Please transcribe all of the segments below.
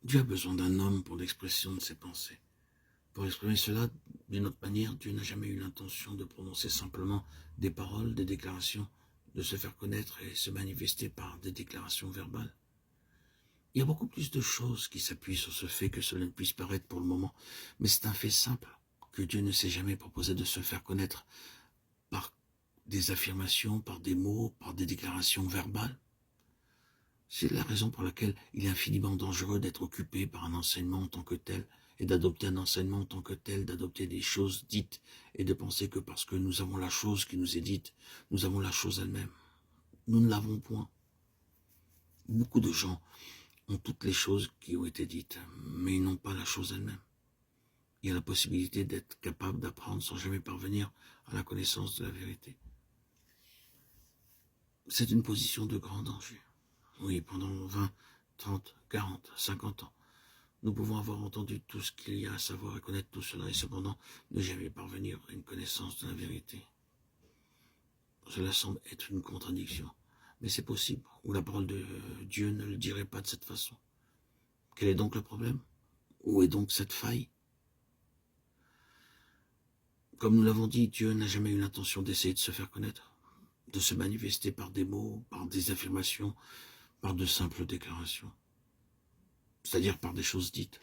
Dieu a besoin d'un homme pour l'expression de ses pensées. Pour exprimer cela d'une autre manière, Dieu n'a jamais eu l'intention de prononcer simplement des paroles, des déclarations, de se faire connaître et se manifester par des déclarations verbales. Il y a beaucoup plus de choses qui s'appuient sur ce fait que cela ne puisse paraître pour le moment, mais c'est un fait simple, que Dieu ne s'est jamais proposé de se faire connaître par des affirmations, par des mots, par des déclarations verbales. C'est la raison pour laquelle il est infiniment dangereux d'être occupé par un enseignement en tant que tel, et d'adopter un enseignement en tant que tel, d'adopter des choses dites, et de penser que parce que nous avons la chose qui nous est dite, nous avons la chose elle-même. Nous ne l'avons point. Beaucoup de gens ont toutes les choses qui ont été dites, mais ils n'ont pas la chose elle-même. Il y a la possibilité d'être capable d'apprendre sans jamais parvenir à la connaissance de la vérité. C'est une position de grand danger. Oui, pendant 20, 30, 40, 50 ans, nous pouvons avoir entendu tout ce qu'il y a à savoir et connaître tout cela, et cependant ne jamais parvenir à une connaissance de la vérité. Cela semble être une contradiction, mais c'est possible, ou la parole de Dieu ne le dirait pas de cette façon. Quel est donc le problème? Où est donc cette faille? Comme nous l'avons dit, Dieu n'a jamais eu l'intention d'essayer de se faire connaître, de se manifester par des mots, par des affirmations, par de simples déclarations, c'est-à-dire par des choses dites.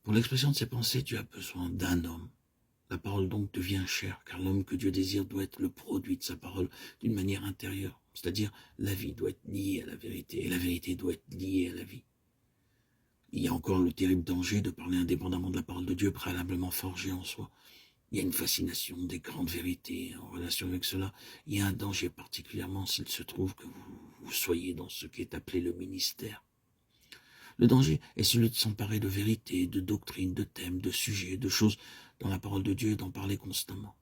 Pour l'expression de ses pensées, Dieu a besoin d'un homme. La parole donc devient chair, car l'homme que Dieu désire doit être le produit de sa parole d'une manière intérieure, c'est-à-dire la vie doit être liée à la vérité, et la vérité doit être liée à la vie. Il y a encore le terrible danger de parler indépendamment de la parole de Dieu préalablement forgée en soi. Il y a une fascination des grandes vérités en relation avec cela. Il y a un danger particulièrement s'il se trouve que vous soyez dans ce qui est appelé le ministère. Le danger est celui de s'emparer de vérités, de doctrines, de thèmes, de sujets, de choses dans la parole de Dieu et d'en parler constamment.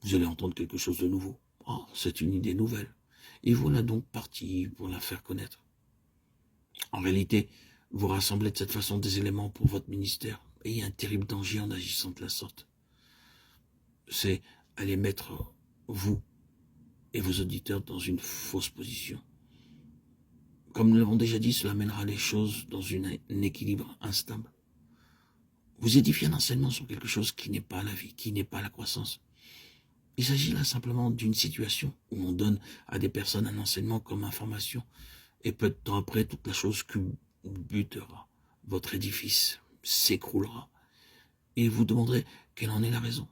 Vous allez entendre quelque chose de nouveau. Oh, c'est une idée nouvelle. Et voilà donc parti pour la faire connaître. En réalité, vous rassemblez de cette façon des éléments pour votre ministère. Et il y a un terrible danger en agissant de la sorte. C'est aller mettre vous et vos auditeurs dans une fausse position. Comme nous l'avons déjà dit, cela mènera les choses dans un équilibre instable. Vous édifiez un enseignement sur quelque chose qui n'est pas la vie, qui n'est pas la croissance. Il s'agit là simplement d'une situation où on donne à des personnes un enseignement comme information, et peu de temps après, toute la chose culbutera. Votre édifice s'écroulera, et vous demanderez quelle en est la raison.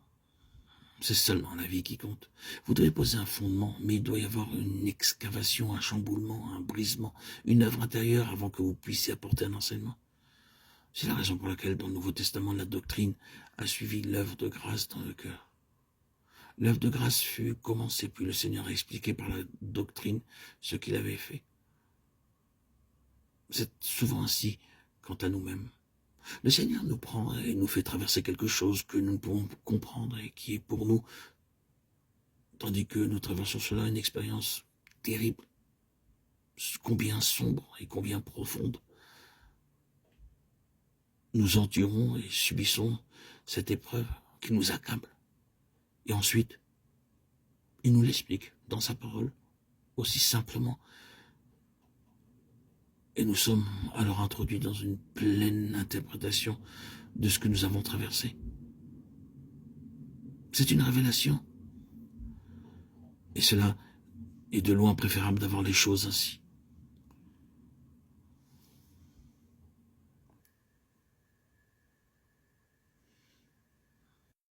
C'est seulement la vie qui compte. Vous devez poser un fondement, mais il doit y avoir une excavation, un chamboulement, un brisement, une œuvre intérieure avant que vous puissiez apporter un enseignement. C'est la raison pour laquelle dans le Nouveau Testament, la doctrine a suivi l'œuvre de grâce dans le cœur. L'œuvre de grâce fut commencée, puis le Seigneur a expliqué par la doctrine ce qu'il avait fait. C'est souvent ainsi quant à nous-mêmes. Le Seigneur nous prend et nous fait traverser quelque chose que nous ne pouvons comprendre et qui est pour nous, tandis que nous traversons cela, une expérience terrible, combien sombre et combien profonde. Nous endurons et subissons cette épreuve qui nous accable. Et ensuite, il nous l'explique dans sa parole, aussi simplement. Et nous sommes alors introduits dans une pleine interprétation de ce que nous avons traversé. C'est une révélation. Et cela est de loin préférable d'avoir les choses ainsi.